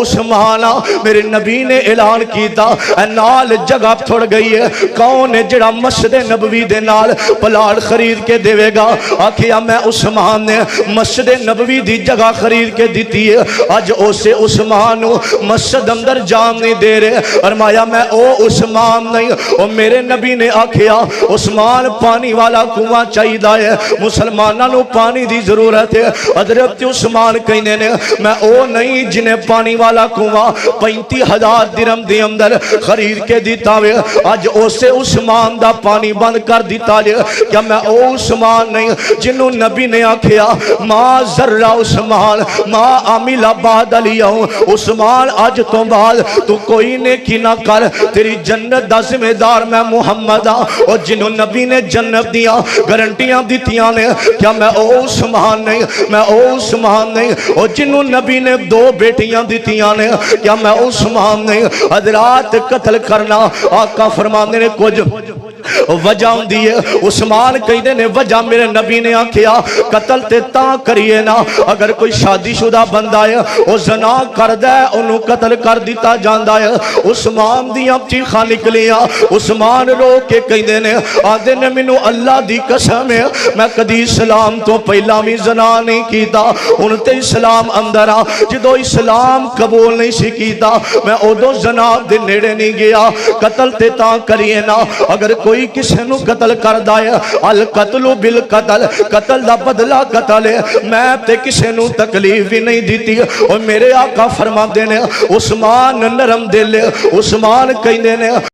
عثمان میرے نبی نے اعلان کیتا اے نال جگہ تھوڑ گئی ہے کون ہے جڑا مسجد نبوی دے نال پلاٹ خرید کے دے گا آکھیا میں عثمان نے مسجد نبوی دی جگہ خرید کے دیتی ہے اج اسے عثمان مسجد اندر جان نہیں دے رہے فرمایا میں او عثمان نہیں او میرے نبی نے آکھیا عثمان پانی والا کنواں چاہیدا ہے مسلماناں نو پانی دی ضرورت ہے حضرت عثمان کہنے نے میں او نہیں جنہیں پانی والا کنواں 35,000 درہم دے اندر خرید کے دیتا ہوئے آج اسے عثمان دا پانی بند کر دیتا لے کیا میں او عثمان نہیں جنہوں نبی نے آکھیا ما ذرہ عثمان ما عامل بعد علیہوں عثمان آج تو بعد تو کوئی نیکی نہ کر تیری جنت دا ذمہ دار میں محمد اور جنہوں نبی نے جنت دیا گارنٹیاں دیتیاں نے کیا میں او عثمان نہیں میں او عثمان نہیں اور جنہوں نبی نے 2 بیٹیاں دیتیاں نے کیا میں عثمان نہیں حضرات قتل کرنا آقا فرمانے نے کچھ وجہ ہوں دیئے عثمان کہنے نے وجہ میرے نبی نے آکھیا قتل تے تاں کریے نا اگر کوئی شادی شدہ بندہ ہے وہ زنا کر دے انہوں قتل کر دیتا جاندہ ہے عثمان دیاں چیخاں نکلیاں عثمان رو کے کہنے نے آدھے نے منو اللہ دی قسم ہے میں کدی اسلام تو پہلا بھی زنا نہیں کیتا انتے اسلام اندر آ جدو اسلام قبول نہیں سی کیتا میں ادو زنا دے نیڑے نہیں گیا قتل تے تاں کریے نا اگر کوئی کسے نو قتل کر دائے القتل بالقتل قتل دا بدلہ قتل ہے میں تے کسے نو تکلیف بھی نہیں دیتی اور میرے آقا فرما دینے عثمان نرم دل عثمان کہنے نے